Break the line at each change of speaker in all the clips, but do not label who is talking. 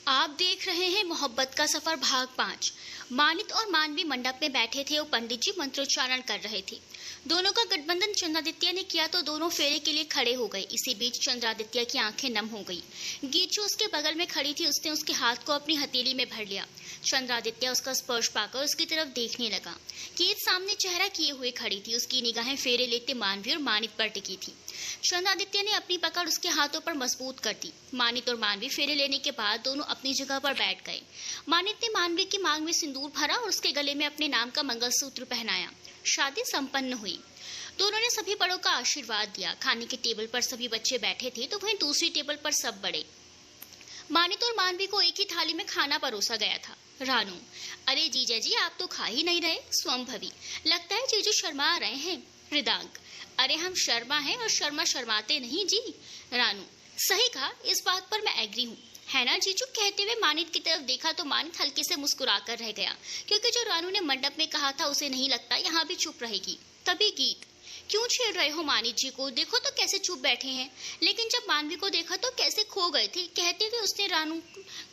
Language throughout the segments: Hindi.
आप देख रहे हैं मोहब्बत का सफर भाग 5। मानित और मानवी मंडप में बैठे थे और पंडित जी मंत्रोच्चारण कर रहे थे। दोनों का गठबंधन चंद्रादित्य ने किया तो दोनों फेरे के लिए खड़े हो गए। इसी बीच चंद्रादित्य की आंखें नम हो गई। गीत जो उसके बगल में खड़ी थी उसने उसके हाथ को अपनी हथेली में भर लिया। चंद्रादित्य उसका स्पर्श पाकर उसकी तरफ देखने लगा। गीत सामने चेहरा किए हुए खड़ी थी। उसकी निगाहें फेरे लेते मानवी और मानित पर टिकी थी। चंद्रादित्य ने अपनी पकड़ उसके हाथों पर मजबूत कर दी। मानित और मानवी फेरे लेने के बाद दोनों अपनी जगह पर बैठ गए। मानित ने मानवी की मांग में सिंदूर भरा और उसके गले में अपने नाम का मंगलसूत्र पहनाया। शादी संपन्न हुई। दोनों ने सभी बड़ों का आशीर्वाद दिया। खाने के टेबल पर सभी बच्चे बैठे थे तो वहीं दूसरी टेबल पर सब बड़े। मानित और मानवी को एक ही थाली में खाना परोसा गया था। रानू, अरे जीजा जी आप तो खा ही नहीं रहे। स्वयंभवी, लगता है जीजू शर्मा रहे हैं। मृदांक, अरे हम शर्मा हैं और शर्मा शर्माते नहीं जी। रानू, सही कहा, इस बात पर मैं एग्री हूँ, है ना जीजू। कहते हुए मानित की तरफ देखा तो मानित हल्के से मुस्कुराकर रह गया, क्योंकि जो रानू ने मंडप में कहा था उसे नहीं लगता यहाँ भी चुप रहेगी। तभी गीत, क्यों छेड़ रहे हो मानित जी को, देखो तो कैसे चुप बैठे हैं। लेकिन जब मानवी को देखा तो कैसे खो गए थे। कहते हुए उसने रानू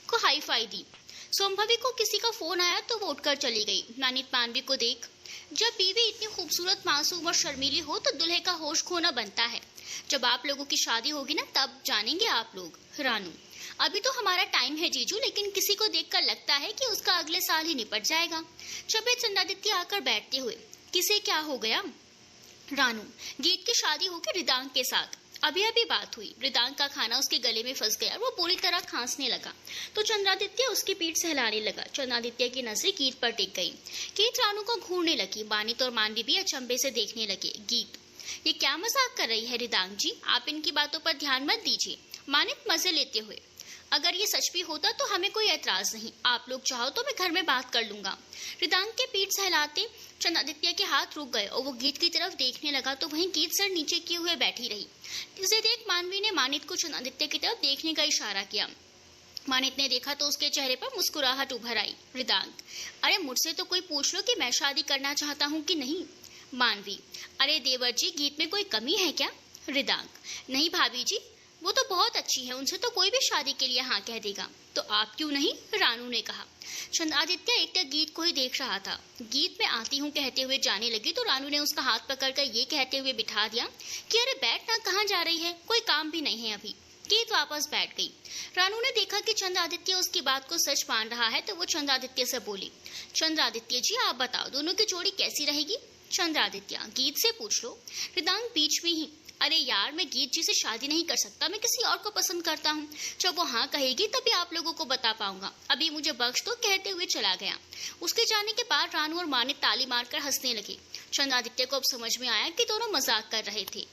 को हाई फाई दी। सोमभवी को किसी का फोन आया तो वो उठकर चली गई। मानित मानवी को देख, जब बीवी इतनी खूबसूरत, मासूम और शर्मीली हो तो दूल्हे का होश खोना बनता है। जब आप लोगों की शादी होगी ना तब जानेंगे आप लोग। रानू, अभी तो हमारा टाइम है जीजू, लेकिन किसी को देखकर लगता है कि उसका अगले साल ही निपट जाएगा। चबे चंद्रादित्य आकर बैठते हुए, किसे क्या हो गया। रानू, गीत की शादी होगी रिदांग के साथ। अभी अभी बात हुई। रिदांग का खाना उसके गले में फंस गया और वो पूरी तरह खांसने लगा तो चंद्रादित्य उसकी पीठ सहलाने लगा। चंद्रादित्य की नजरें गीत पर टिक गई। गीत रानू को घूरने लगी। मानित और मानवी भी अचंभे से देखने लगे। गीत, ये क्या मजाक कर रही है रिदांग जी, आप इनकी बातों पर ध्यान मत दीजिए। मानित मजे लेते हुए, अगर ये सच भी होता तो हमें कोई ऐतराज नहीं, आप लोग चाहो तो मैं घर में बात कर लूंगा। रिदांग के पीठ सहलाते चंद्रादित्य के हाथ रुक गए और वो गीत की तरफ देखने लगा तो वहीं गीत सर नीचे किए हुए बैठी रही। इसे देख मानवी ने मानित को चंद्रादित्य की तरफ देखने का इशारा किया। मानित ने देखा तो उसके चेहरे पर मुस्कुराहट उभर आई। रिदांग, अरे मुझसे तो कोई पूछ लो कि मैं शादी करना चाहता हूँ कि नहीं। मानवी, अरे देवर जी गीत में कोई कमी है क्या। रिदांग, नहीं भाभी जी, वो तो बहुत अच्छी है, उनसे तो कोई भी शादी के लिए हाँ कह देगा। तो आप क्यों नहीं, रानू ने कहा। चंद्रादित्य एकटक गीत को ही देख रहा था। गीत में आती हूँ कहते हुए जाने लगी तो रानू ने उसका हाथ पकड़कर ये कहते हुए बिठा दिया कि अरे बैठ ना, कहाँ जा रही है, कोई काम भी नहीं है अभी। गीत वापस बैठ गई। रानू ने देखा कि चंद्रादित्य उसकी बात को सच मान रहा है तो वो चंद्रादित्य से बोली, चंद्रादित्य जी आप बताओ दोनों की जोड़ी कैसी रहेगी। चंद्रादित्य, गीत से पूछ लो। रिदांग बीच में ही, अरे यार मैं गीत जी से शादी नहीं कर सकता, मैं किसी और को पसंद करता हूँ। जब वो हाँ कहेगी तभी आप लोगों को बता पाऊंगा, अभी मुझे बख्श दो, कहते हुए चला गया। उसके जाने के बाद रानू और मानित ताली मारकर हंसने लगे। चंद्रादित्य को अब समझ में आया कि दोनों मजाक कर रहे थे।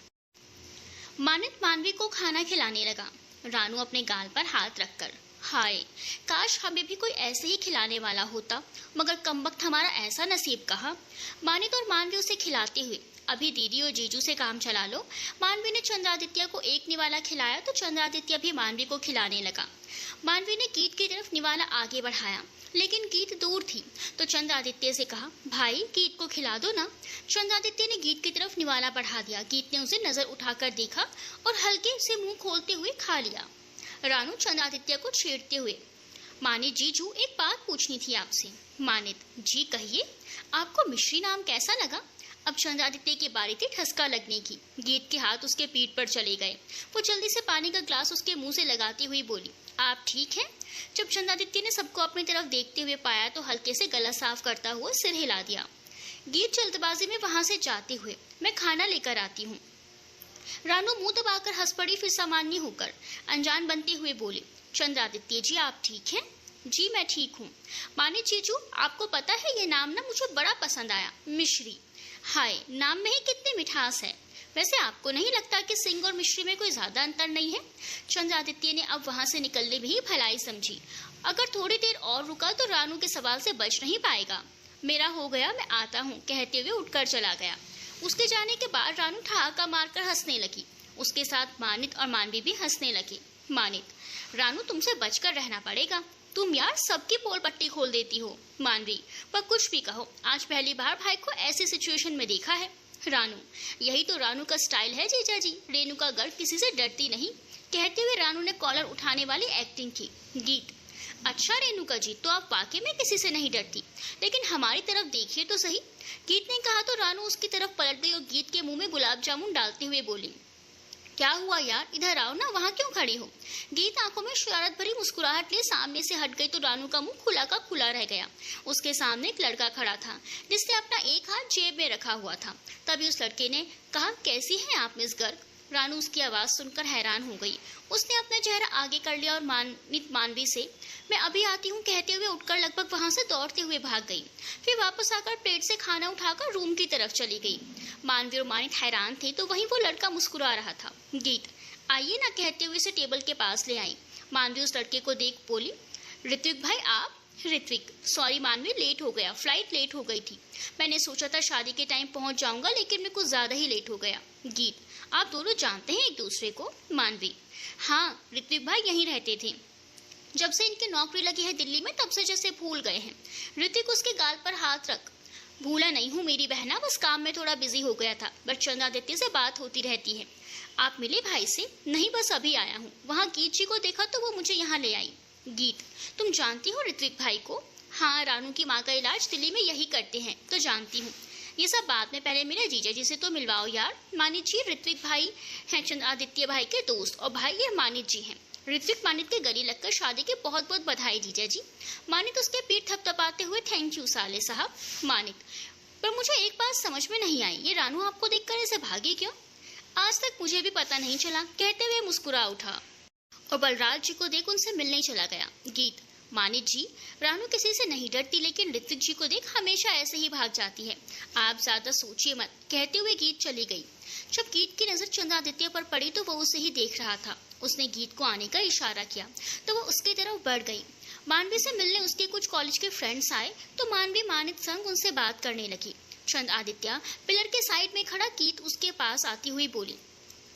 मानित मानवी को खाना खिलाने लगा। रानू अपने गाल पर हाथ रखकर, हाय काश हमें भी कोई ऐसे ही खिलाने वाला होता, मगर कमबख्त हमारा ऐसा नसीब कहा। मानित और मानवी उसे खिलाते हुए, अभी दीदी और जीजू से काम चला लो। मानवी ने चंद्रादित्य को एक निवाला खिलाया तो चंद्रादित्य भी मानवी को खिलाने लगा। मानवी ने गीत की तरफ निवाला आगे बढ़ाया लेकिन गीत दूर थी तो चंद्रादित्य से कहा, भाई गीत को खिला दो ना। चंद्रादित्य ने गीत की तरफ निवाला बढ़ा दिया। गीत ने उसे नजर उठाकर देखा और हल्के से मुंह खोलते हुए खा लिया। रानू चंद्रादित्य को छेड़ते हुए, मानित जीजू एक बात पूछनी थी आपसे। मानित, जी कहिए, आपको मिश्री नाम कैसा लगा। अब चंद्रादित्य की बारी थी ठसका लगने की। गीत के हाथ उसके पीठ पर चले गए। वो जल्दी से पानी का ग्लास उसके मुंह से लगाती हुई बोली, आप ठीक हैं। जब चंद्रादित्य ने सबको अपनी तरफ देखते हुए पाया तो हल्के से गला साफ करता हुआ सिर हिला दिया। गीत जल्दबाजी में वहां से जाते हुए, मैं खाना लेकर आती हूँ। रानू मुंह दबाकर हंस पड़ी, फिर सामान्य होकर अनजान बनते हुए बोले, चंद्रादित्य जी आप ठीक हैं। जी मैं ठीक हूँ। मानित जीजू आपको पता है ये नाम ना मुझे बड़ा पसंद आया, मिश्री। हाय, नाम में ही कितनी मिठास है। वैसे आपको नहीं लगता कि सिंह और मिश्री में कोई ज्यादा अंतर नहीं है। चंद्रादित्य ने अब वहां से निकलने में ही भलाई समझी। अगर थोड़ी देर और रुका तो रानू के सवाल से बच नहीं पाएगा। मेरा हो गया, मैं आता हूँ, कहते हुए उठकर चला गया। उसके जाने के बाद रानू ठहाका मारकर हंसने लगी। उसके साथ मानित और मानवी भी हंसने लगे। मानित, रानू तुमसे बचकर रहना पड़ेगा, तुम यार सबकी पोल पट्टी खोल देती हो। मानवी, पर कुछ भी कहो, आज पहली बार भाई को ऐसी सिचुएशन में देखा है। रानू, यही तो रानू का स्टाइल है जीजा जी, रेनू का गर्ल किसी से डरती नहीं। कहते हुए रानू ने कॉलर उठाने वाली एक्टिंग की। गीत, अच्छा रेणुका जी, तो आप वाकई में किसी से नहीं डरती, लेकिन हमारी तरफ देखिए तो सही। गीत ने कहा तो रानू उसकी तरफ पलट गई और गीत के मुंह में गुलाब जामुन डालते हुए बोली, क्या हुआ यार, इधर आओ ना, वहाँ क्यों खड़ी हो। गीत आंखों में शरारत भरी मुस्कुराहट लिए सामने से हट गई तो रानू का मुंह खुला का खुला रह गया। उसके सामने एक लड़का खड़ा था जिसने अपना एक हाथ जेब में रखा हुआ था। तभी उस लड़के ने कहा, कैसी हैं आप मिस गर्ग। रानू उसकी आवाज सुनकर हैरान हो गई। उसने अपना चेहरा आगे कर लिया और मानवी से मैं अभी आती हूँ कहते हुए उठकर लगभग वहां से दौड़ते हुए भाग गई। फिर वापस आकर प्लेट से खाना उठाकर रूम की तरफ चली गई। मानवी और मानिक हैरान थे तो वहीं वो लड़का मुस्कुरा रहा था। गीत आइए ना कहते हुए इसे टेबल के पास ले आई। मानवी उस लड़के को देख बोली, ऋत्विक भाई आप। ऋत्विक, सॉरी मानवी, लेट हो गया, फ्लाइट लेट हो गई थी। मैंने सोचा था शादी के टाइम पहुंच जाऊंगा लेकिन मैं कुछ ज्यादा ही लेट हो गया। गीत, आप दोनों जानते हैं एक दूसरे को। मानवी, हाँ ऋत्विक भाई यहीं रहते थे, जब से इनकी नौकरी लगी है दिल्ली में तब से जैसे भूल गए हैं। ऋत्विक उसके गाल पर हाथ रख, भूला नहीं हूँ मेरी बहना, बस काम में थोड़ा बिजी हो गया था, बट चंद्रादित्य से बात होती रहती है। आप मिले भाई से? नहीं, बस अभी आया हूँ, वहाँ गीत जी को देखा तो वो मुझे यहाँ ले आई। गीत, तुम जानती हो ऋत्विक भाई को? हाँ, रानू की माँ का इलाज दिल्ली में यही करते हैं तो जानती हूँ। ये सब बाद में, पहले मेरे जीजा जी से तो मिलवाओ यार। मानित जी ऋत्विक भाई हैं चंद्रादित्य भाई के दोस्त और भाई ये मानित जी हैं। ऋत्विक मानित के गले लगकर शादी के बहुत बहुत बधाई जीजा जी। मानित उसके पीठ थपथपाते हुए थैंक यू साले साहब। मानित, पर मुझे एक बात समझ में नहीं आई, ये रानू आपको देखकर ऐसे भागी क्यों? आज तक मुझे भी पता नहीं चला, कहते हुए मुस्कुरा उठा और बलराज जी को देख उनसे मिलने चला गया। गीत, मानित जी, रानू किसी से नहीं डरती लेकिन ऋत्विक जी को देख हमेशा ऐसे ही भाग जाती है, आप ज्यादा सोचिए मत, कहते हुए गीत चली गई। जब गीत की नजर चंद्रादित्य पर पड़ी तो वो उसे ही देख रहा था। उसने गीत को आने का इशारा किया तो वो उसकी तरफ बढ़ गई। मानवी से मिलने उसके कुछ कॉलेज के फ्रेंड्स आए तो मानवी मानित संग उनसे बात करने लगी। चंद्रादित्य पिलर के साइड में खड़ा गीत उसके पास आती हुई बोली,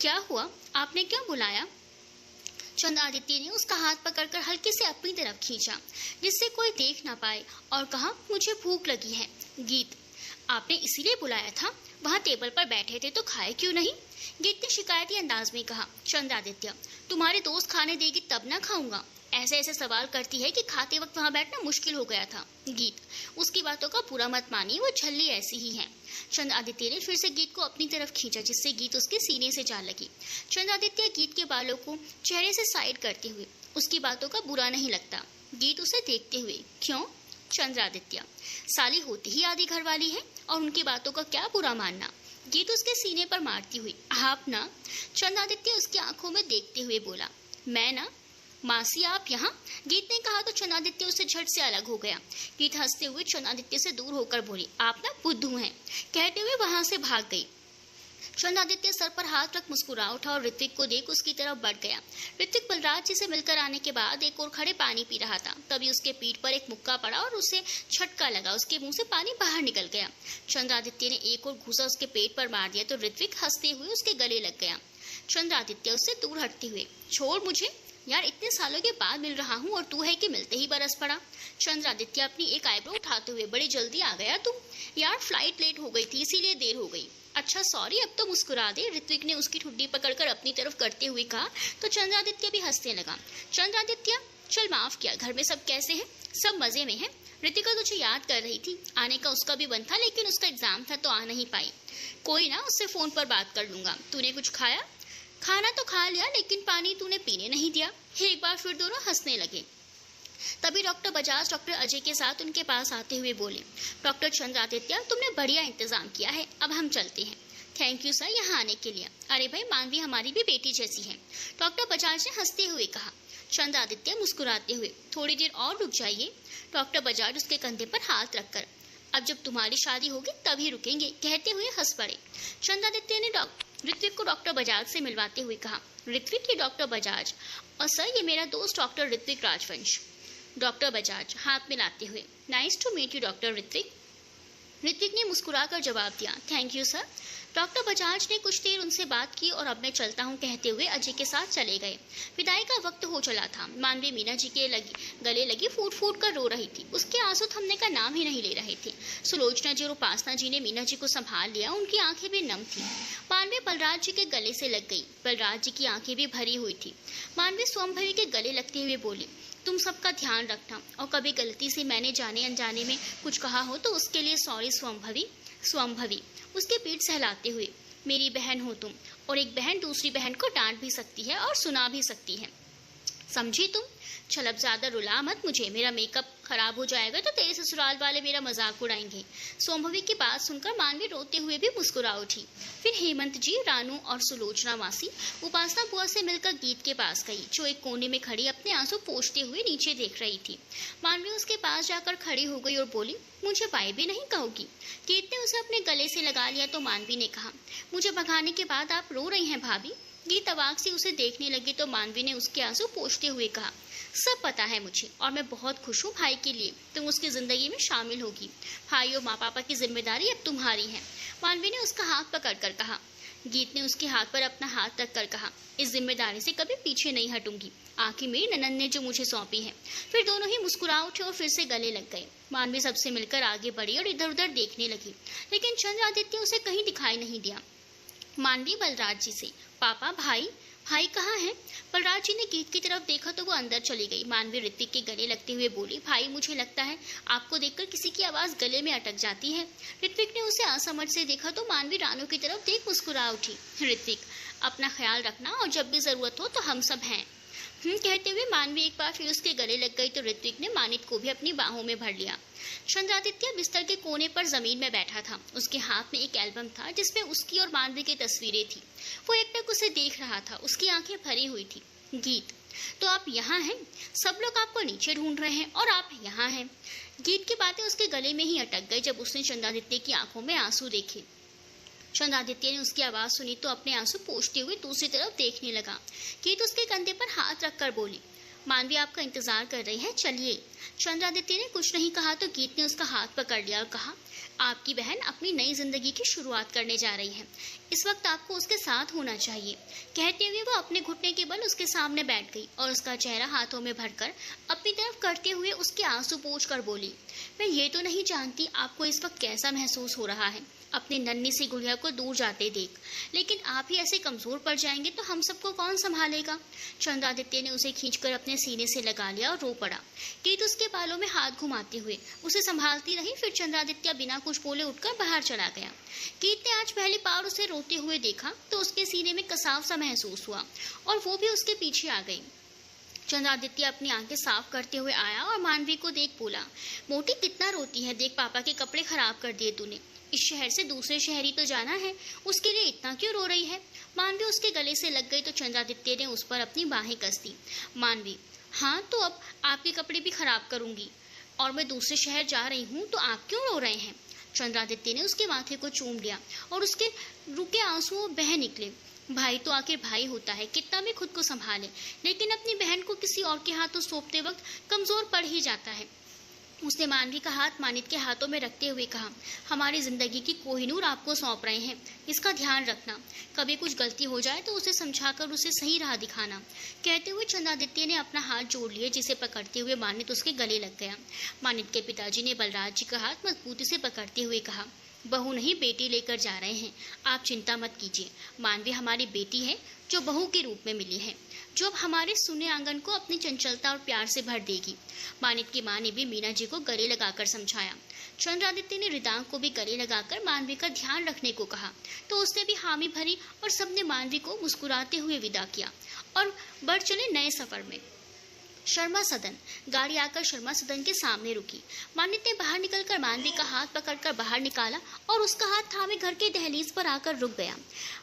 क्या हुआ, आपने क्यों बुलाया? चंद्रादित्य ने उसका हाथ पकड़कर हल्के से अपनी तरफ खींचा जिससे कोई देख ना पाए और कहा, मुझे भूख लगी है। गीत, आपने इसीलिए बुलाया था, वहाँ टेबल पर बैठे थे तो खाए क्यों नहीं? गीत ने शिकायती अंदाज में कहा। चंद्रादित्य, तुम्हारे दोस्त खाने देगी तब ना खाऊंगा, ऐसे ऐसे सवाल करती है कि खाते वक्त वहाँ बैठना मुश्किल हो गया था। गीत, उसकी बातों का बुरा मत मानिए, वो झल्ली ऐसी ही है। चंद्रादित्य ने फिर से गीत को अपनी तरफ खींचा जिससे गीत उसके सीने से जा लगी। चंद्रादित्य गीत के बालों को चेहरे से साइड करते हुए, उसकी बातों का बुरा नहीं लगता। गीत उसे देखते हुए, क्यों? चंद्रादित्य, साली होती ही आधी घरवाली है और उनकी बातों का क्या बुरा मानना। गीत उसके सीने पर मारती हुई, आप ना। चंद्रादित्य उसकी आंखों में देखते हुए बोला, मैं ना? मासी आप यहाँ? गीत ने कहा तो चंद्रादित्य उससे झट से अलग हो गया। गीत हंसते हुए चंद्रादित्य से दूर होकर बोली, आप ना बुद्धू हैं, कहते हुए वहां से भाग गई। चंद्रादित्य सर पर हाथ रख मुस्कुरा उठा और ऋत्विक को देख उसकी तरफ बढ़ गया। ऋत्विक बलराज जी से मिलकर आने के बाद एक और खड़े पानी पी रहा था। तभी उसके पीठ पर एक मुक्का पड़ा और उसे झटका लगा, उसके मुंह से पानी बाहर निकल गया। चंद्रादित्य ने एक और घूसा उसके पेट पर मार दिया तो ऋत्विक हंसते हुए उसके गले लग गया। चंद्रादित्य उससे दूर हटते हुए, छोड़ मुझे यार, इतने सालों के बाद मिल रहा हूँ और तू है कि मिलते ही बरस पड़ा। चंद्रादित्य अपनी एक आईब्रो उठाते हुए, बड़ी जल्दी आ गया तुम यार, फ्लाइट लेट हो गई थी इसीलिए देर हो गई। अच्छा सॉरी, अब तो मुस्कुरा दे, ऋत्विक ने उसकी ठुड्डी पकड़कर अपनी तरफ करते हुए कहा तो चंद्रादित्य भी हंसने लगा। चंद्रादित्य, चल माफ किया, घर में सब कैसे हैं? सब मजे में हैं। ऋतिका तुझे याद कर रही थी, आने का उसका भी मन था लेकिन उसका एग्जाम था तो आ नहीं पाई। कोई ना, उससे फोन पर बात कर लूंगा। तूने कुछ खाया? खाना तो खा लिया लेकिन पानी तूने पीने नहीं दिया। एक बार फिर दोनों हंसने लगे। तभी डॉक्टर बजाज डॉक्टर अजय के साथ उनके पास आते हुए बोले, डॉक्टर चंद्रादित्य तुमने बढ़िया इंतजाम किया है, अब हम चलते हैं। थैंक यू सर यहाँ आने के लिए। अरे भाई, मानवी हमारी भी बेटी जैसी है, डॉक्टर बजाज ने हंसते हुए कहा। चंद्रादित्य मुस्कुराते हुए, थोड़ी देर और रुक जाइए। डॉक्टर बजाज उसके कंधे पर हाथ रखकर, अब जब तुम्हारी शादी होगी तभी रुकेंगे, कहते हुए हंस पड़े। चंद्रादित्य ने ऋत्विक को डॉक्टर बजाज से मिलवाते हुए कहा, ऋत्विक, ये डॉक्टर बजाज और सर ये मेरा दोस्त डॉक्टर ऋत्विक राजवंश। डॉक्टर बजाज हाथ मिलाते हुए, nice to meet you doctor Ritvik. Ritvik ने मुस्कुराकर जवाब दिया, thank you sir. Doctor Bajaj ने कुछ देर उनसे बात की और अब मैं चलता हूँ कहते हुए अजय के साथ चले गए। विदाई का वक्त हो चला था। मानवी मीना जी के गले लगी फूट फूट कर रो रही थी। उसके आंसू थमने का नाम ही नहीं ले रहे थे। सुलोचना जी और उपासना जी ने मीना जी को संभाल लिया, उनकी आंखें भी नम थी। मानवी बलराज जी के गले से लग गई। बलराज जी की आंखें भी भरी हुई थी। मानवी स्वयंभवी के गले लगते हुए बोली, तुम सबका ध्यान रखना और कभी गलती से मैंने जाने अनजाने में कुछ कहा हो तो उसके लिए सॉरी स्वंभवी। स्वंभवी उसकी पीठ सहलाते हुए, मेरी बहन हो तुम, और एक बहन दूसरी बहन को डांट भी सकती है और सुना भी सकती है, समझी तुम? चल अब ज्यादा रुला मत मुझे, मेरा मेकअप खराब हो जाएगा तो तेरे ससुराल वाले मेरा मजाक उड़ाएंगे। सोम्भवी की बात सुनकर मानवी रोते हुए भी मुस्कुरा उठी। फिर हेमंत जी, रानू और सुलोचना मासी उपासना बुआ से मिलकर गीत के पास गई, जो एक कोने में खड़ी अपने आंसू पोंछते हुए नीचे देख रही थी। मानवी उसके पास जाकर खड़ी हो गई और बोली, मुझे बाय भी नहीं कहोगी? गीत ने उसे अपने गले से लगा लिया तो मानवी ने कहा, मुझे भगाने के बाद आप रो रही हैं भाभी? गीत अवाक से उसे देखने लगी तो मानवी ने उसके आंसू पोंछते हुए कहा, सब पता है मुझे और मैं बहुत खुश हूँ भाई के लिए, तुम उसकी जिंदगी में शामिल होगी। भाई और माँ पापा की जिम्मेदारी अब तुम्हारी है। मानवी ने उसका हाथ पकड़कर कहा। गीत ने उसके हाथ पर अपना हाथ रखकर कहा, इस जिम्मेदारी से कभी पीछे नहीं हटूंगी, आखिर मेरी ननद ने जो मुझे सौंपी है। फिर दोनों ही मुस्कुरा उठे और फिर से गले लग गए। मानवी सबसे मिलकर आगे बढ़ी और इधर उधर देखने लगी, लेकिन चंद्रादित्य उसे कहीं दिखाई नहीं दिया। मानवी बलराज जी से, पापा भाई भाई कहाँ है? बलराज जी ने गीत की तरफ देखा तो वो अंदर चली गई। मानवी ऋत्विक के गले लगते हुए बोली, भाई मुझे लगता है आपको देखकर किसी की आवाज गले में अटक जाती है। ऋत्विक ने उसे असमझ से देखा तो मानवी रानू की तरफ देख मुस्कुरा उठी। ऋत्विक, अपना ख्याल रखना और जब भी जरूरत हो तो हम सब हैं। कहते हुए मानवी एक बार फिर उसके गले लग गई तो ऋत्विक ने मानित को भी अपनी बाहों में भर लिया। चंद्रादित्य बिस्तर के कोने पर जमीन में बैठा था। उसके हाथ में एक एल्बम था जिसमें उसकी और मानवी की तस्वीरें थी। वो एकटक उसे देख रहा था, उसकी आंखें भरी हुई थी। गीत, तो आप यहाँ हैं? सब लोग आपको नीचे ढूंढ रहे हैं और आप यहाँ हैं। गीत की बातें उसके गले में ही अटक गई जब उसने चंद्रादित्य की आंखों में आंसू देखे। चंद्रादित्य ने उसकी आवाज सुनी तो अपने आंसू पोंछते हुए दूसरी तरफ देखने लगा। गीत उसके कंधे पर हाथ रखकर बोली, मानवी आपका इंतजार कर रही है, चलिए। चंद्रादित्य ने कुछ नहीं कहा तो गीत ने उसका हाथ पकड़ लिया और कहा, आपकी बहन अपनी नई जिंदगी की शुरुआत करने जा रही है, इस वक्त आपको उसके साथ होना चाहिए। कहते हुए वो अपने घुटने के बल उसके सामने बैठ गई और उसका चेहरा हाथों में भरकर अपनी तरफ करते हुए उसके आंसू पोंछकर बोली, मैं ये तो नहीं जानती आपको इस वक्त कैसा महसूस हो रहा है अपनी नन्ही सी गुड़िया को दूर जाते देख, लेकिन आप ही ऐसे कमजोर पड़ जाएंगे तो हम सबको कौन संभालेगा? चंद्रादित्य ने उसे खींचकर अपने सीने से लगा लिया और रो पड़ा। गीत उसके बालों में हाथ घुमाते हुए उसे संभालती रही। फिर चंद्रादित्य बिना कुछ बोले उठकर बाहर चला गया। गीत ने आज पहली बार उसे रोते हुए देखा तो उसके सीने में कसाव सा महसूस हुआ और वो भी उसके पीछे आ गई। चंद्रादित्य अपनी आंखें साफ करते हुए आया और मानवी को देख बोला, मोटी कितना रोती है, देख पापा के कपड़े खराब कर दिए तूने, इस शहर से दूसरे शहर ही तो जाना है, उसके लिए इतना क्यों रो रही है? मानवी उसके गले से लग गई तो चंद्रादित्य ने उस पर अपनी बाहें कस दी। मानवी, हाँ तो अब आपके कपड़े भी खराब करूंगी और मैं दूसरे शहर जा रही हूँ तो आप क्यों रो रहे हैं? चंद्रादित्य ने उसके माथे को चूम लिया और उसके रुके आंसुओं बह निकले। भाई तो आखिर भाई होता है, कितना भी खुद को संभाले, लेकिन अपनी बहन को किसी और के हाथों सौंपते वक्त कमजोर पड़ ही जाता है। उसने मानवी का हाथ मानित के हाथों में रखते हुए कहा, हमारी जिंदगी की कोहिनूर आपको सौंप रहे हैं, इसका ध्यान रखना, कभी कुछ गलती हो जाए तो उसे समझाकर उसे सही राह दिखाना। कहते हुए चंद्रादित्य ने अपना हाथ जोड़ लिया, जिसे पकड़ते हुए मानित उसके गले लग गया। मानित के पिताजी ने बलराज जी का हाथ मजबूती से पकड़ते हुए कहा, बहू नहीं बेटी लेकर जा रहे हैं, आप चिंता मत कीजिए। मानवी हमारी बेटी है जो बहू के रूप में मिली है, जो अब हमारे सुने आंगन को अपनी चंचलता और प्यार से भर देगी। मानित की माँ ने भी मीना जी को गले लगाकर समझाया। चंद्रादित्य ने रिदांग को भी गले लगाकर मानवी का ध्यान रखने को कहा तो उसने भी हामी भरी और सबने मानवी को मुस्कुराते हुए विदा किया और बढ़ चले नए सफर में। शर्मा सदन। गाड़ी आकर शर्मा सदन के सामने रुकी। मानित ने बाहर निकलकर मानवी का हाथ पकड़कर बाहर निकाला और उसका हाथ थामे घर के दहलीज पर आकर रुक गया।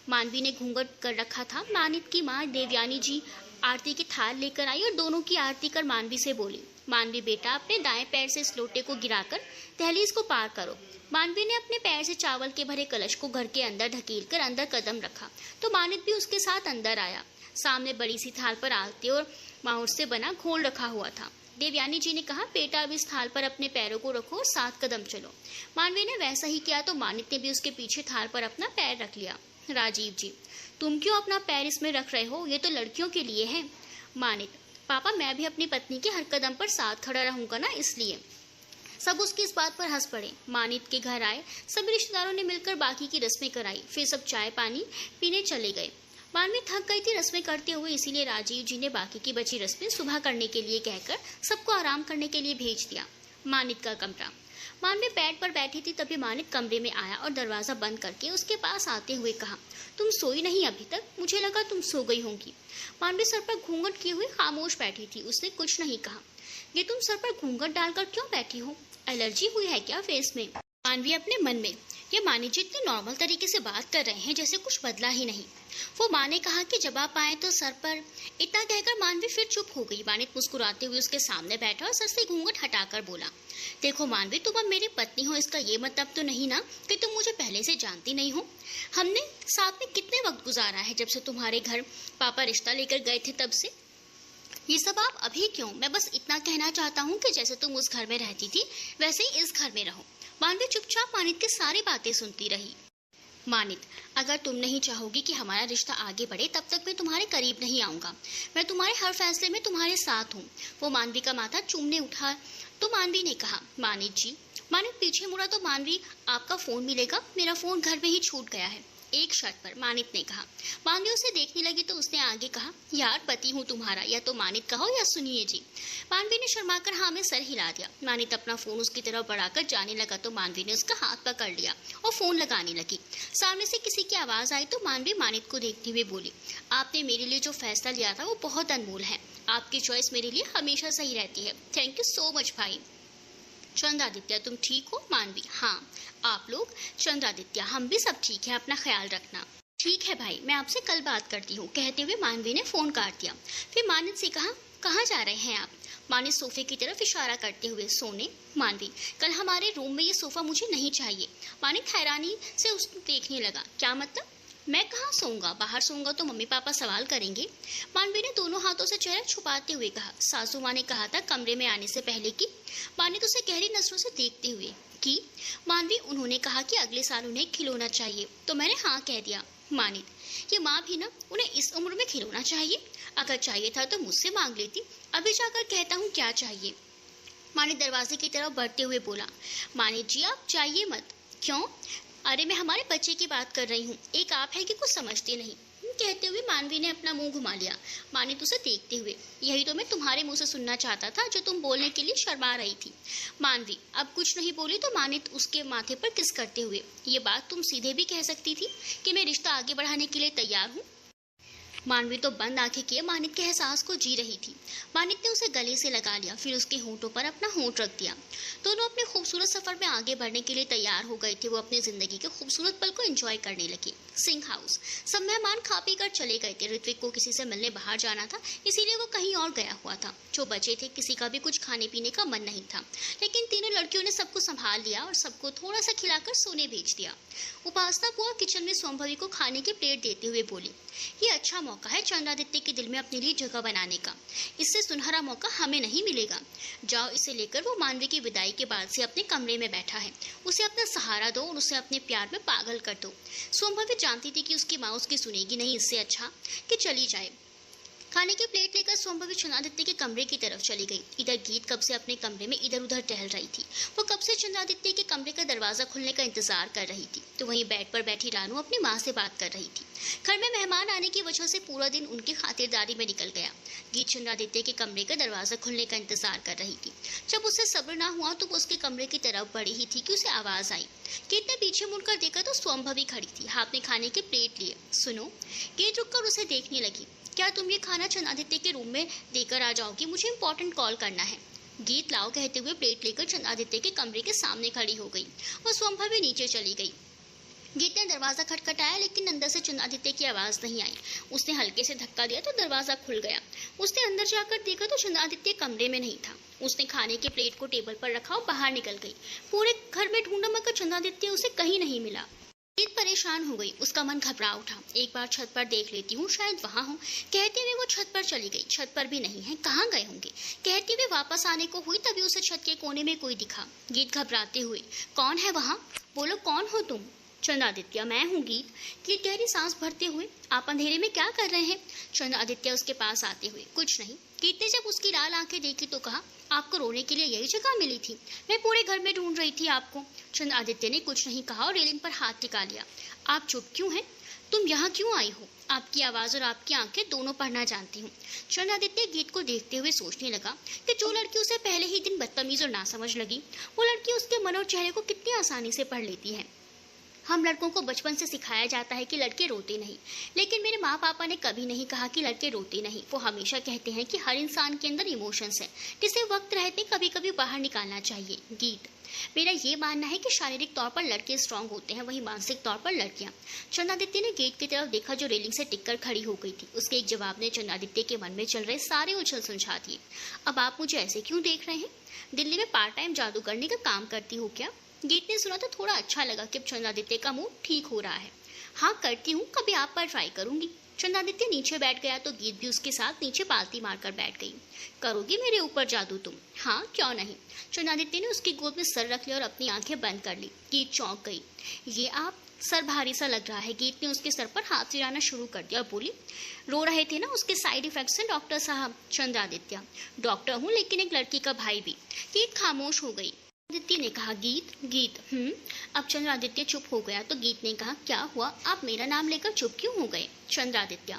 मानवी ने घूंघट कर रखा था। मानित की माँ देवयानी जी आरती की थाल लेकर आई और दोनों की आरती कर मानवी से बोली, मानवी बेटा अपने दाएं पैर से इस लोटे को गिराकर दहलीज को पार करो। मानवी ने अपने पैर से चावल के भरे कलश को घर के अंदर ढकेल कर अंदर कदम रखा तो मानित भी उसके साथ अंदर आया। सामने बड़ी सी थाल पर आरती और माहौर से बना घोल रखा हुआ था। देवयानी जी ने कहा, बेटा अब इस थाल पर अपने पैरों को रखो और 7 कदम चलो। मानवी ने वैसा ही किया तो मानित ने भी उसके पीछे थाल पर अपना पैर रख लिया। राजीव जी, तुम क्यों अपना पैर इसमें रख रहे हो, ये तो लड़कियों के लिए है। मानित, पापा मैं भी अपनी पत्नी के हर कदम पर साथ खड़ा रहूंगा ना, इसलिए। सब उसकी इस बात पर हंस पड़े। मानित के घर आए सभी रिश्तेदारों ने मिलकर बाकी की रस्में कराई। फिर सब चाय पानी पीने चले गए। मानवी थक गई थी रस्में करते हुए, इसीलिए राजीव जी ने बाकी की बची रस्में सुबह करने के लिए कहकर सबको आराम करने के लिए भेज दिया। मानित का कमरा। मानवी बेड पर बैठी थी, तभी मानित कमरे में आया और दरवाजा बंद करके उसके पास आते हुए कहा, तुम सोई नहीं अभी तक? मुझे लगा तुम सो गई होंगी। मानवी सर पर घूंघट किए हुए खामोश बैठी थी। उसने कुछ नहीं कहा। ये तुम सर पर घूंघट डालकर क्यों बैठी हो? एलर्जी हुई है क्या फेस में? मानवी अपने मन में, ये मानी जी इतने नॉर्मल तरीके से बात कर रहे हैं जैसे कुछ बदला ही नहीं। वो माँ ने कहा कि जब आप आए तो सर पर, इतना कहकर मानवी फिर चुप हो गई। मानित मुस्कुराते हुए उसके सामने बैठा और सर से घूंघट हटाकर बोला, देखो मानवी, तुम अब मेरी पत्नी हो, इसका ये मतलब तो नहीं ना कि तुम मुझे पहले से जानती नहीं हो। हमने साथ में कितने वक्त गुजारा है, जब से तुम्हारे घर पापा रिश्ता लेकर गए थे तब से। ये सब आप अभी क्यों? मैं बस इतना कहना चाहता हूँ कि जैसे तुम उस घर में रहती थी वैसे ही इस घर में रहो। मानवी चुपचाप मानित की सारी बातें सुनती रही। मानित, अगर तुम नहीं चाहोगी कि हमारा रिश्ता आगे बढ़े तब तक मैं तुम्हारे करीब नहीं आऊंगा। मैं तुम्हारे हर फैसले में तुम्हारे साथ हूँ। वो मानवी का माथा चूमने उठा तो मानवी ने कहा, मानित जी। मानित पीछे मुड़ा तो, मानवी आपका फोन मिलेगा? मेरा फोन घर में ही छूट गया है, एक शर्त पर, मानित ने कहा। मानवी उसे देखने लगी तो उसने आगे कहा, यार पति हूँ तुम्हारा, या तो मानित कहो या सुनिए जी। मानवी ने शर्माकर हाँ में सर हिला दिया। मानित अपना फोन उसकी तरफ बढ़ाकर जाने लगा तो मानवी ने उसका हाथ पकड़ लिया और फोन लगाने लगी। सामने से किसी की आवाज आई तो मानवी मानित को देखते हुए बोली, आपने मेरे लिए जो फैसला लिया था वो बहुत अनमोल है। आपकी चॉइस मेरे लिए हमेशा सही रहती है। थैंक यू सो मच भाई। चंद्रादित्य, तुम ठीक हो? मानवी, हाँ। आप लोग? चंद्रादित्य, हम भी सब ठीक है, अपना ख्याल रखना। ठीक है भाई, मैं आपसे कल बात करती हूँ, कहते हुए मानवी ने फोन काट दिया। फिर मानित से कहा, कहाँ जा रहे हैं आप? मानित सोफे की तरफ इशारा करते हुए, सोने। मानवी, कल हमारे रूम में ये सोफा मुझे नहीं चाहिए। मानित हैरानी से उसको देखने लगा, क्या मतलब? मैं कहाँ सोऊंगा? बाहर सोऊंगा तो मम्मी पापा सवाल करेंगे। मानवी ने दोनों हाथों से चेहरा छुपाते हुए कहा, सासू माँ ने कहा था कमरे में आने से पहले कि। मानित उसे गहरी नजरों से देखते हुए, कि मानवी, उन्होंने कहा कि अगले साल उन्हें खिलौना चाहिए तो मैंने हाँ कह दिया। मानित, ये माँ भी ना, उन्हें इस उम्र में खिलौना चाहिए? अगर चाहिए था तो मुझसे मांग लेती, अभी जाकर कहता हूँ क्या चाहिए। मानित दरवाजे की तरफ बढ़ते हुए बोला, मानित जी आप चाहिए मत। क्यों? अरे मैं हमारे बच्चे की बात कर रही हूँ, एक आप है कि कुछ समझते नहीं। कहते हुए मानवी ने अपना मुंह घुमा लिया। मानित उसे देखते हुए, यही तो मैं तुम्हारे मुंह से सुनना चाहता था जो तुम बोलने के लिए शर्मा रही थी। मानवी अब कुछ नहीं बोली तो मानित उसके माथे पर किस करते हुए, ये बात तुम सीधे भी कह सकती थी कि मैं रिश्ता आगे बढ़ाने के लिए तैयार हूँ। मानवी तो बंद आंखें किए मानित के एहसास को जी रही थी। मानित ने उसे गले से लगा लिया, फिर उसके होंठों पर अपना होंठ रख दिया। दोनों अपने खूबसूरत सफर में आगे बढ़ने के लिए तैयार हो गए थे। वो अपनी जिंदगी के खूबसूरत पल को एंजॉय करने लगे। सिंह हाउस। सब मेहमान खा पी कर चले गए थे। ऋत्विक को किसी से मिलने बाहर जाना था, इसीलिए वो कहीं और गया हुआ था। जो बचे थे किसी का भी कुछ खाने पीने का मन नहीं था, लेकिन तीनों लड़कियों ने सबको संभाल लिया और सबको थोड़ा सा खिलाकर सोने भेज दिया। उपासना बुआ किचन में सोमभवी को खाने की प्लेट देते हुए बोली, ये अच्छा मौका है चंद्रादित्य के दिल में अपने लिए जगह बनाने का। इससे सुनहरा मौका हमें नहीं मिलेगा। जाओ इसे लेकर। वो मानवी की विदाई के बाद से अपने कमरे में बैठा है। उसे अपना सहारा दो और उसे अपने प्यार में पागल कर दो। सोमभवी जानती थी कि उसकी माँ उसकी सुनेगी नहीं, इससे अच्छा कि चली जाए। खाने की प्लेट लेकर सोमभवी चंद्रादित्य के कमरे की तरफ चली गई। इधर गीत कब से अपने कमरे में इधर उधर टहल रही थी। वो कब से चंद्रादित्य के कमरे का दरवाजा खुलने का इंतजार कर रही थी, तो वहीं बेड पर बैठी रानू अपनी माँ से बात कर रही थी। घर में मेहमान आने की वजह से पूरा दिन उनकी खातिरदारी में निकल गया। गीत चंद्रादित्य के कमरे का दरवाजा खुलने का इंतजार कर रही थी। जब उसे सब्र ना हुआ तो वो उसके कमरे की तरफ बढ़ी ही थी कि उसे आवाज आई। गीत ने पीछे मुड़कर देखा तो सोमभवी खड़ी थी, हाथ में खाने की प्लेट लिए। सुनो। गीत रुककर उसे देखने लगी। क्या तुम ये खाना चंद्रादित्य के रूम में देकर आ जाओगी? मुझे इंपॉर्टेंट कॉल करना है। गीत लाओ कहते हुए प्लेट लेकर चंद्रादित्य के कमरे के सामने खड़ी हो गई और सोमभवी नीचे चली गई। गीत ने दरवाजा खटखटाया, लेकिन अंदर से चंद्रादित्य की आवाज नहीं आई। उसने हल्के से धक्का दिया तो दरवाजा खुल गया। उसने अंदर जाकर देखा तो चंद्रादित्य कमरे में नहीं था। उसने खाने की प्लेट को टेबल पर रखा और बाहर निकल गई। पूरे घर में ढूंढा मगर चंद्रादित्य उसे कहीं नहीं मिला। गीत परेशान हो गई। उसका मन घबरा उठा। एक बार छत पर देख लेती हूँ, शायद वहाँ हो। कहते हुए वो छत पर चली गई। छत पर भी नहीं है, कहाँ गए होंगे? कहते हुए वापस आने को हुई, तभी उसे छत के कोने में कोई दिखा। गीत घबराते हुए, कौन है वहाँ? बोलो, कौन हो तुम? चंद्रादित्य, मैं हूँ गीत। गीत गहरी सांस भरते हुए, आप अंधेरे में क्या कर रहे हैं? चंद्रादित्य उसके पास आते हुए, कुछ नहीं। गीत ने जब उसकी लाल आंखें देखी तो कहा, आपको रोने के लिए यही जगह मिली थी? मैं पूरे घर में ढूंढ रही थी आपको। चंद्रादित्य ने कुछ नहीं कहा और रेलिंग पर हाथ टिका लिया। आप चुप क्यों हैं? तुम यहाँ क्यों आई हो? आपकी आवाज और आपकी आंखें दोनों पढ़ना जानती हूँ। चंद्रादित्य गीत को देखते हुए सोचने लगा कि जो लड़की उसे पहले ही दिन बदतमीज और नासमझ लगी, वो लड़की उसके मन और चेहरे को कितनी आसानी से पढ़ लेती है। हम लड़कों को बचपन से सिखाया जाता है कि लड़के रोते नहीं, लेकिन मेरे माँ पापा ने कभी नहीं कहा कि लड़के रोते नहीं। वो हमेशा कहते हैं कि हर इंसान के अंदर इमोशंस है, जिसे वक्त रहते कभी कभी बाहर निकालना चाहिए। गीत, मेरा ये मानना है कि शारीरिक तौर पर लड़के स्ट्रांग होते हैं, वहीं मानसिक तौर पर लड़कियां। चंद्रादित्य ने गेट की तरफ देखा जो रेलिंग से टिककर खड़ी हो गई थी। उसके एक जवाब ने चंद्रादित्य के मन में चल रहे सारे उछल सुलझा दिए। अब आप मुझे ऐसे क्यों देख रहे हैं? दिल्ली में पार्ट टाइम जादूगरनी का काम करती हो क्या? गीत ने सुना तो थोड़ा अच्छा लगा कि चंद्रादित्य का मूड ठीक हो रहा है। हाँ करती हूँ, कभी आप पर ट्राई करूंगी। चंद्रादित्य नीचे बैठ गया तो गीत भी उसके साथ नीचे पालती मारकर बैठ गई। करोगी मेरे ऊपर जादू तुम? हाँ क्यों नहीं। चंद्रादित्य ने उसकी गोद में सर रख लिया और अपनी आंखें बंद कर ली। गीत चौंक गई। ये आप, सर भारी सा लग रहा है। गीत ने उसके सर पर हाथ फिराना शुरू कर दिया और बोली, रो रहे थे ना, उसके साइड इफेक्ट्स हैं डॉक्टर साहब। चंद्रादित्य, डॉक्टर हूँ लेकिन एक लड़की का भाई भी। गीत खामोश हो गई। आदित्य ने कहा, गीत। अब चंद्रादित्य चुप हो गया तो गीत ने कहा, क्या हुआ, आप मेरा नाम लेकर चुप क्यों हो गए? चंद्रादित्य,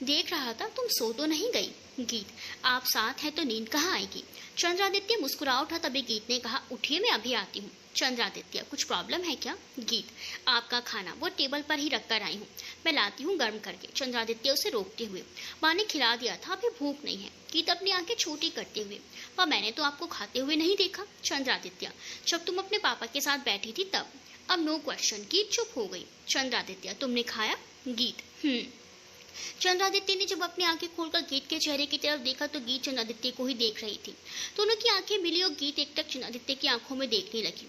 देख रहा था तुम सो तो नहीं गई। गीत, आप साथ हैं तो नींद कहाँ आएगी? चंद्रादित्य मुस्कुरा उठा। तभी गीत ने कहा, उठिए मैं अभी आती हूँ। चंद्रादित्य, कुछ प्रॉब्लम है क्या? गीत, आपका खाना वो टेबल पर ही रख कर आई हूँ, मैं लाती हूँ गर्म करके। चंद्रादित्य उसे रोकते हुए, माँ ने खिला दिया था, अभी भूख नहीं है। गीत अपनी आंखें छोटी करते हुए, माँ मैंने तो आपको खाते हुए नहीं देखा। चंद्रादित्य, जब तुम अपने पापा के साथ बैठी थी तब। अब नो क्वेश्चन। गीत चुप हो गई। चंद्रादित्य, तुमने खाया? गीत, चंद्रादित्य ने जब अपनी आंखें खोलकर गीत के चेहरे की तरफ देखा तो गीत चंद्रादित्य को ही देख रही थी। दोनों की आंखें मिली और गीत एकटक चंद्रादित्य की आंखों में देखने लगी।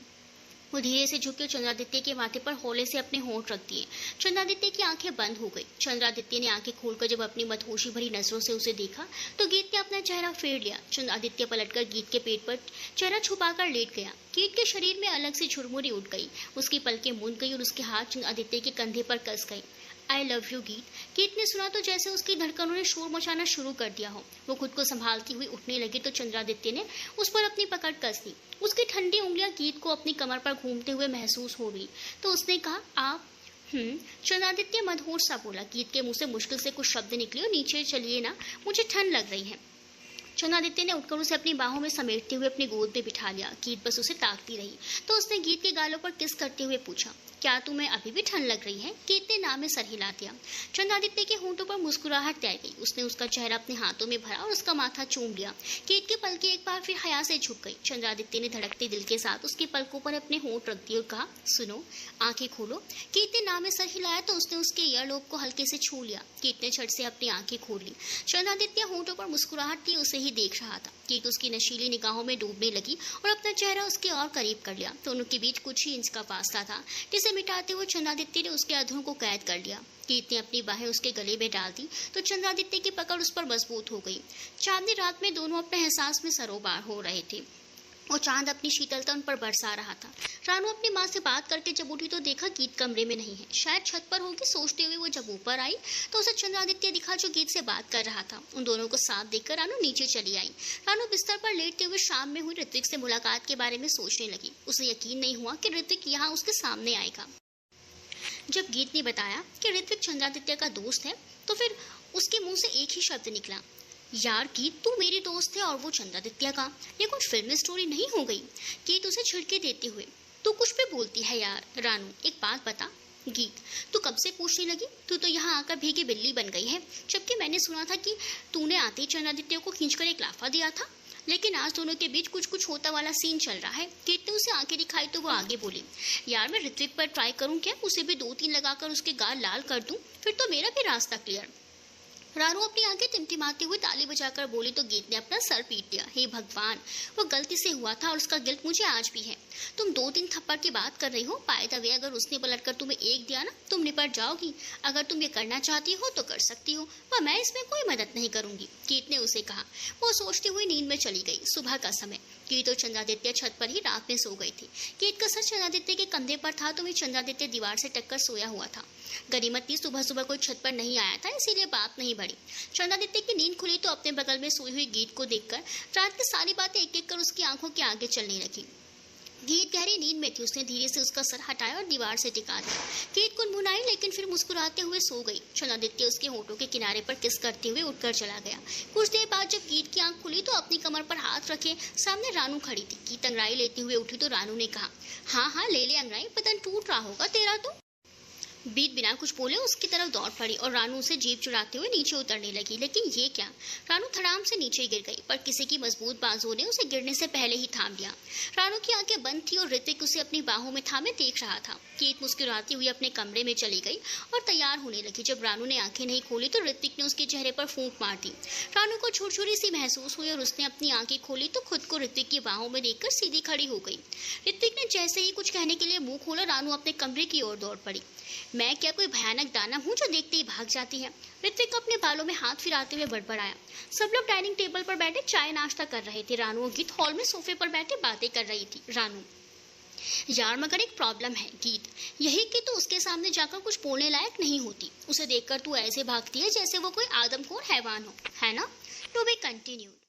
वो धीरे से झुके चंद्रादित्य के माथे पर हौले से अपने होंठ रख दिए। चंद्रादित्य की आंखें बंद हो गई। चंद्रादित्य ने आंखें खोलकर जब अपनी मदहोशी भरी नजरों से उसे देखा तो गीत ने अपना चेहरा फेर लिया। चंद्रादित्य पलटकर गीत के पेट पर चेहरा छुपाकर लेट गया। गीत के शरीर में अलग से झुरमुरी उठ गई। उसकी पलकें मूंद गई और उसके हाथ चंद्रादित्य के कंधे पर कस गए। आई लव यू गीत। गीत ने सुना तो जैसे उसकी धड़कनों ने शोर मचाना शुरू कर दिया हो। वो खुद को संभालती हुई उठने लगी तो चंद्रादित्य ने उस पर अपनी पकड़ कस दी। उसकी ठंडी उंगलियां गीत को अपनी कमर पर घूमते हुए महसूस हो रही तो उसने कहा, आप? चंद्रादित्य मदहोश सा बोला। गीत के मुंह से मुश्किल से कुछ शब्द निकले और नीचे चलिए ना, मुझे ठंड लग रही है। चंद्रादित्य ने उठकर उसे अपनी बाहों में समेटते हुए अपनी गोद में बिठा लिया। गीत बस उसे ताकती रही तो उसने गीत के गालों पर किस करते हुए पूछा, क्या तुम्हें अभी भी ठंड लग रही है? गीत ने नाम में सर हिला दिया। चंद्रादित्य के होंठों पर मुस्कुराहट तैर गई। उसने उसका चेहरा अपने हाथों में भरा और उसका माथा चूम लिया। गीत की पलकें एक बार फिर हया से झुक गई। चंद्रादित्य ने धड़कते दिल के साथ उसकी पलकों पर अपने होंठ रख दिए और कहा, सुनो, आंखें खोलो। गीत ने नाम में सर हिलाया तो उसने उसके ईयरलोब को हल्के से छू लिया। गीत ने झट से अपनी आंखें खोल ली। चंद्रादित्य होंठों पर मुस्कुराहट थी, उसे ही देख रहा था। गीत उसकी नशीली निगाहों में डूबने लगी और अपना चेहरा उसके और करीब कर लिया। दोनों के बीच कुछ ही इंच का फासला था जिसे मिटाते हुए चंद्रादित्य ने उसके अधरों को कैद कर लिया। गीत ने अपनी बाहें उसके गले में डाल दी तो चंद्रादित्य की पकड़ उस पर मजबूत हो गई। चांदनी रात में दोनों अपने एहसास में सरोबार हो रहे थे और चांद अपनी शीतलता उन पर बरसा रहा था। रानू अपनी माँ से बात करके जब उठी तो देखा गीत कमरे में नहीं है, शायद छत पर होगी। सोचते हुए वो जब ऊपर आई तो उसे चंद्रादित्य दिखा जो गीत से बात कर रहा था। उन दोनों को साथ देखकर रानू नीचे चली आई। रानू बिस्तर पर लेटते हुए शाम में हुई ऋत्विक से मुलाकात के बारे में सोचने लगी। उसे यकीन नहीं हुआ कि ऋत्विक यहाँ उसके सामने आएगा। जब गीत ने बताया कि ऋत्विक चंद्रादित्य का दोस्त है तो फिर उसके मुंह से एक ही शब्द निकला, यार गीत, तू मेरी दोस्त है और वो चंद्रादित्य का। ये कुछ फिल्मी स्टोरी नहीं हो गई? गीत उसे छिड़के देते हुए, तू कुछ भी बोलती है यार। रानू, एक बात बता। गीत, तू कब से पूछने लगी? तू तो यहाँ आकर भीगी बिल्ली बन गई है, जबकि मैंने सुना था कि तूने आते ही चंद्रादित्य को खींचकर एक लाफा दिया था। लेकिन आज दोनों के बीच कुछ कुछ होता वाला सीन चल रहा है। गीत ने उसे आंखें दिखाई तो वो आगे बोली, यार मैं ऋत्विक पर ट्राई करूं क्या? उसे भी 2-3 लगाकर उसके गाल लाल कर दूं, फिर तो मेरा भी रास्ता क्लियर। रानू अपनी आंखें टिमटिमाती हुई ताली बजाकर बोली तो गीत ने अपना सर पीट दिया। हे भगवान, वो गलती से हुआ था और उसका गिल्ट मुझे आज भी है। तुम 2-3 थप्पड़ की बात कर रही हो। बाय द वे, अगर उसने पलटकर तुम्हें एक दिया ना, तुम निपट जाओगी। अगर तुम ये करना चाहती हो तो कर सकती हो, पर मैं इसमें कोई मदद नहीं करूंगी, गीत ने उसे कहा। वो सोचती हुई नींद में चली गई। सुबह का समय। गीत और चंद्रादित्य छत पर ही रात में सो गई थी। गीत का सर चंद्रादित्य के कंधे पर था तो वही चंद्रादित्य दीवार से टक्कर सोया हुआ था। गनीमत थी सुबह सुबह कोई छत पर नहीं आया था, इसीलिए बात नहीं बढ़ी। चंद्रादित्य की नींद खुली तो अपने बगल में सोई हुई गीत को देखकर रात की सारी बातें एक एक कर उसकी आंखों के आगे चलने लगी। गीत गहरी नींद में थी। उसने धीरे से उसका सर हटाया और दीवार से टिका दिया। गीत गुनगुनाई लेकिन फिर मुस्कुराते हुए सो गई। चंद्रादित्य उसके होठों के किनारे पर किस करते हुए उठकर चला गया। कुछ देर बाद जब गीत की आंख खुली तो अपनी कमर पर हाथ रखे सामने रानू खड़ी थी। गीत अंगड़ाई लेते हुए उठी तो रानू ने कहा, हाँ हाँ ले ले अंगड़ाई, बदन टूट रहा होगा तेरा तो। बीत बिना कुछ बोले उसकी तरफ दौड़ पड़ी और रानू उसे जीभ चुराते हुए नीचे उतरने लगी। लेकिन ये क्या, रानू धड़ाम से नीचे गिर गई, पर किसी की मजबूत बाजुओं ने उसे गिरने से पहले ही थाम लिया। रानू की आंखें बंद थी और ऋतिक उसे अपनी बाहों में थामे देख रहा था। कीत मुस्कुराती हुई अपने कमरे में चली गई और तैयार होने लगी। जब रानू ने आंखें नहीं खोली तो ऋतिक ने उसके चेहरे पर फूंक मार दी। रानू को छुरछुरी सी महसूस हुई और उसने अपनी आंखें खोली तो खुद को ऋतिक की बाहों में देखकर सीधी खड़ी हो गई। ऋतिक ने जैसे ही कुछ कहने के लिए मुंह खोला, रानू अपने कमरे की ओर दौड़ पड़ी। मैं क्या कोई भयानक दानव हूँ जो देखते ही भाग जाती है? ऋतिक अपने बालों में हाथ फिराते हुए बड़बड़ाया। सब लोग डाइनिंग टेबल पर बैठे चाय नाश्ता कर रहे थे। रानू और गीत हॉल में सोफे पर बैठे बातें कर रही थी। रानू, यार मगर एक प्रॉब्लम है। गीत, यही कि तू उसके सामने जाकर कुछ बोलने लायक नहीं होती। उसे देखकर तू ऐसे भागती है जैसे वो कोई आदमखोर हैवान हो, है ना? To be continued.